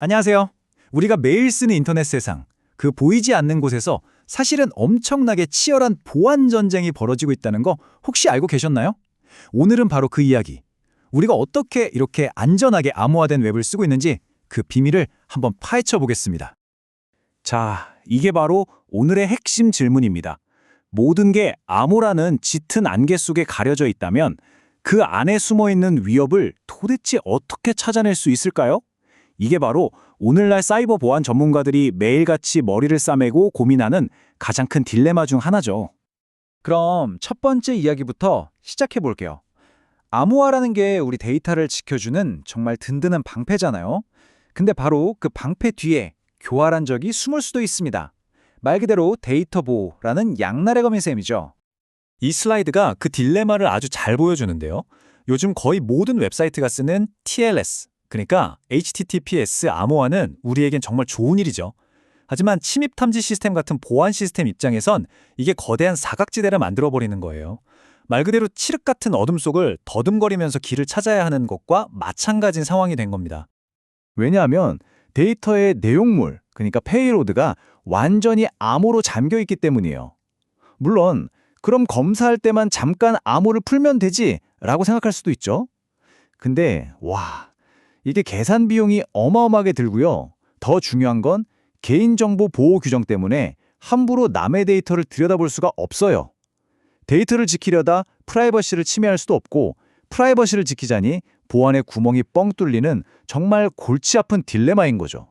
안녕하세요. 우리가 매일 쓰는 인터넷 세상, 그 보이지 않는 곳에서 사실은 엄청나게 치열한 보안 전쟁이 벌어지고 있다는 거 혹시 알고 계셨나요? 오늘은 바로 그 이야기. 우리가 어떻게 이렇게 안전하게 암호화된 웹을 쓰고 있는지 그 비밀을 한번 파헤쳐 보겠습니다. 자, 이게 바로 오늘의 핵심 질문입니다. 모든 게 암호라는 짙은 안개 속에 가려져 있다면 그 안에 숨어 있는 위협을 도대체 어떻게 찾아낼 수 있을까요? 이게 바로 오늘날 사이버 보안 전문가들이 매일같이 머리를 싸매고 고민하는 가장 큰 딜레마 중 하나죠. 그럼 첫 번째 이야기부터 시작해 볼게요. 암호화라는 게 우리 데이터를 지켜주는 정말 든든한 방패잖아요. 근데 바로 그 방패 뒤에 교활한 적이 숨을 수도 있습니다. 말 그대로 데이터 보호라는 양날의 검인 셈이죠. 이 슬라이드가 그 딜레마를 아주 잘 보여주는데요. 요즘 거의 모든 웹사이트가 쓰는 TLS, 그러니까 HTTPS 암호화는 우리에겐 정말 좋은 일이죠. 하지만 침입 탐지 시스템 같은 보안 시스템 입장에선 이게 거대한 사각지대를 만들어버리는 거예요. 말 그대로 칠흑 같은 어둠 속을 더듬거리면서 길을 찾아야 하는 것과 마찬가지인 상황이 된 겁니다. 왜냐하면 데이터의 내용물, 그러니까 페이로드가 완전히 암호로 잠겨 있기 때문이에요. 물론 그럼 검사할 때만 잠깐 암호를 풀면 되지 라고 생각할 수도 있죠. 근데 이게 계산 비용이 어마어마하게 들고요. 더 중요한 건 개인정보 보호 규정 때문에 함부로 남의 데이터를 들여다볼 수가 없어요. 데이터를 지키려다 프라이버시를 침해할 수도 없고 프라이버시를 지키자니 보안의 구멍이 뻥 뚫리는 정말 골치 아픈 딜레마인 거죠.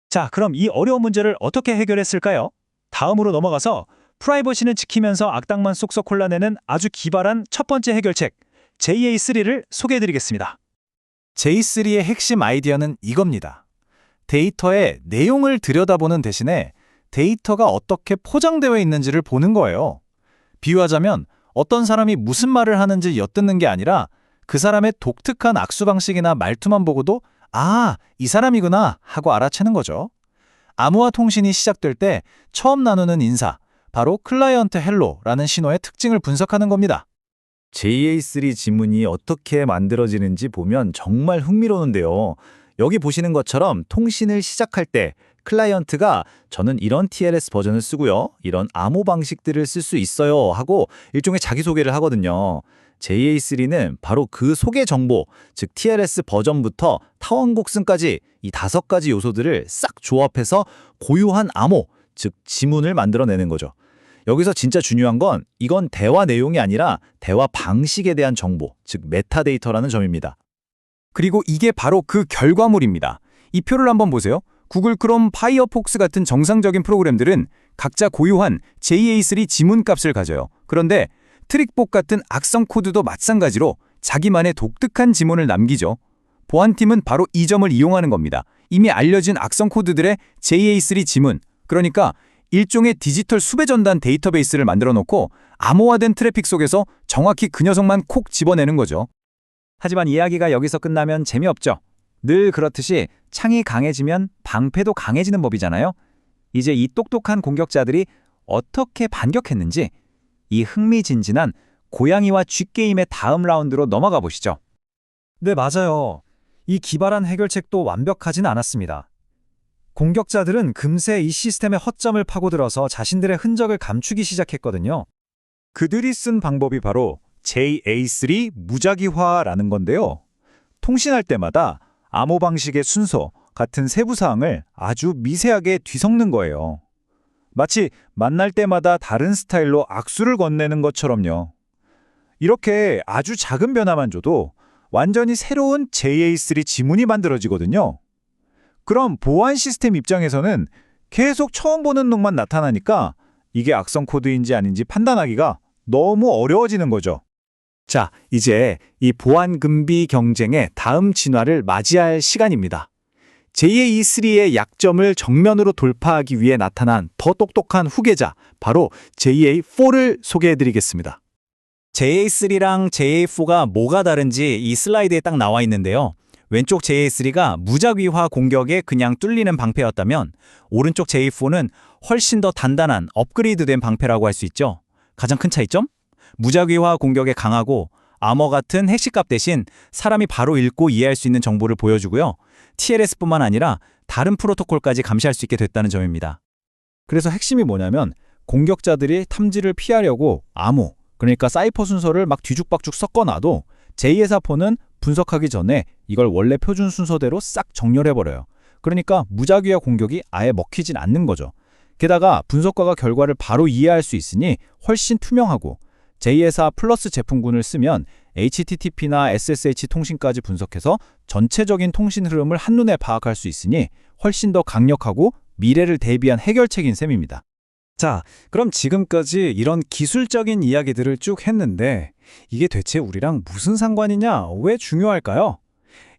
자, 그럼 이 어려운 문제를 어떻게 해결했을까요? 다음으로 넘어가서 프라이버시는 지키면서 악당만 쏙쏙 골라내는 아주 기발한 첫 번째 해결책, JA3를 소개해드리겠습니다. J3의 핵심 아이디어는 이겁니다. 데이터의 내용을 들여다보는 대신에 데이터가 어떻게 포장되어 있는지를 보는 거예요. 비유하자면 어떤 사람이 무슨 말을 하는지 엿듣는 게 아니라 그 사람의 독특한 악수 방식이나 말투만 보고도 이 사람이구나 하고 알아채는 거죠. 암호화 통신이 시작될 때 처음 나누는 인사, 바로 클라이언트 헬로라는 신호의 특징을 분석하는 겁니다. JA3 지문이 어떻게 만들어지는지 보면 정말 흥미로운데요. 여기 보시는 것처럼 통신을 시작할 때 클라이언트가 저는 이런 TLS 버전을 쓰고요. 이런 암호 방식들을 쓸 수 있어요 하고 일종의 자기소개를 하거든요. JA3는 바로 그 소개 정보, 즉 TLS 버전부터 타원곡선까지 이 5가지 요소들을 싹 조합해서 고유한 암호, 즉 지문을 만들어내는 거죠. 여기서 진짜 중요한 건 이건 대화 내용이 아니라 대화 방식에 대한 정보, 즉 메타데이터라는 점입니다. 그리고 이게 바로 그 결과물입니다. 이 표를 한번 보세요. 구글 크롬, 파이어폭스 같은 정상적인 프로그램들은 각자 고유한 JA3 지문 값을 가져요. 그런데 트릭복 같은 악성 코드도 마찬가지로 자기만의 독특한 지문을 남기죠. 보안팀은 바로 이 점을 이용하는 겁니다. 이미 알려진 악성 코드들의 JA3 지문, 그러니까 일종의 디지털 수배 전단 데이터베이스를 만들어 놓고 암호화된 트래픽 속에서 정확히 그 녀석만 콕 집어내는 거죠. 하지만 이야기가 여기서 끝나면 재미없죠. 늘 그렇듯이 창이 강해지면 방패도 강해지는 법이잖아요. 이제 이 똑똑한 공격자들이 어떻게 반격했는지 이 흥미진진한 고양이와 쥐게임의 다음 라운드로 넘어가 보시죠. 네, 맞아요. 이 기발한 해결책도 완벽하진 않았습니다. 공격자들은 금세 이 시스템의 허점을 파고들어서 자신들의 흔적을 감추기 시작했거든요. 그들이 쓴 방법이 바로 JA3 무작위화라는 건데요. 통신할 때마다 암호 방식의 순서 같은 세부 사항을 아주 미세하게 뒤섞는 거예요. 마치 만날 때마다 다른 스타일로 악수를 건네는 것처럼요. 이렇게 아주 작은 변화만 줘도 완전히 새로운 JA3 지문이 만들어지거든요. 그럼 보안 시스템 입장에서는 계속 처음 보는 놈만 나타나니까 이게 악성 코드인지 아닌지 판단하기가 너무 어려워지는 거죠. 자, 이제 이 보안 금비 경쟁의 다음 진화를 맞이할 시간입니다. JA3의 약점을 정면으로 돌파하기 위해 나타난 더 똑똑한 후계자, 바로 JA4를 소개해드리겠습니다. JA3랑 JA4가 뭐가 다른지 이 슬라이드에 딱 나와 있는데요. 왼쪽 JA3가 무작위화 공격에 그냥 뚫리는 방패였다면 오른쪽 JA4는 훨씬 더 단단한 업그레이드된 방패라고 할 수 있죠. 가장 큰 차이점? 무작위화 공격에 강하고 암호 같은 핵시값 대신 사람이 바로 읽고 이해할 수 있는 정보를 보여주고요. TLS뿐만 아니라 다른 프로토콜까지 감시할 수 있게 됐다는 점입니다. 그래서 핵심이 뭐냐면 공격자들이 탐지를 피하려고 암호, 그러니까 사이퍼 순서를 막 뒤죽박죽 섞어놔도 제2회사포는 분석하기 전에 이걸 원래 표준 순서대로 싹 정렬해버려요. 그러니까 무작위화 공격이 아예 먹히진 않는 거죠. 게다가 분석가가 결과를 바로 이해할 수 있으니 훨씬 투명하고 제2회사 플러스 제품군을 쓰면 HTTP나 SSH 통신까지 분석해서 전체적인 통신 흐름을 한눈에 파악할 수 있으니 훨씬 더 강력하고 미래를 대비한 해결책인 셈입니다. 자, 그럼 지금까지 이런 기술적인 이야기들을 쭉 했는데 이게 대체 우리랑 무슨 상관이냐, 왜 중요할까요?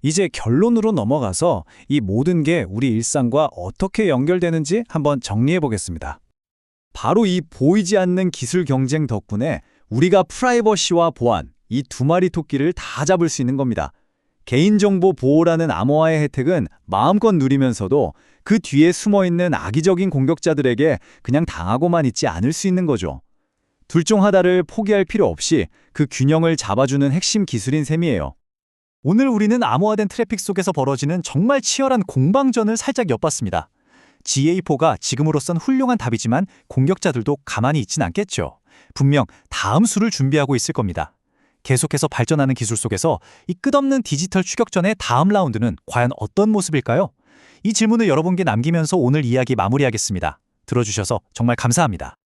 이제 결론으로 넘어가서 이 모든 게 우리 일상과 어떻게 연결되는지 한번 정리해 보겠습니다. 바로 이 보이지 않는 기술 경쟁 덕분에 우리가 프라이버시와 보안, 이 두 마리 토끼를 다 잡을 수 있는 겁니다. 개인정보 보호라는 암호화의 혜택은 마음껏 누리면서도 그 뒤에 숨어있는 악의적인 공격자들에게 그냥 당하고만 있지 않을 수 있는 거죠. 둘 중 하나를 포기할 필요 없이 그 균형을 잡아주는 핵심 기술인 셈이에요. 오늘 우리는 암호화된 트래픽 속에서 벌어지는 정말 치열한 공방전을 살짝 엿봤습니다. GA4가 지금으로선 훌륭한 답이지만 공격자들도 가만히 있진 않겠죠. 분명 다음 수를 준비하고 있을 겁니다. 계속해서 발전하는 기술 속에서 이 끝없는 디지털 추격전의 다음 라운드는 과연 어떤 모습일까요? 이 질문을 여러분께 남기면서 오늘 이야기 마무리하겠습니다. 들어주셔서 정말 감사합니다.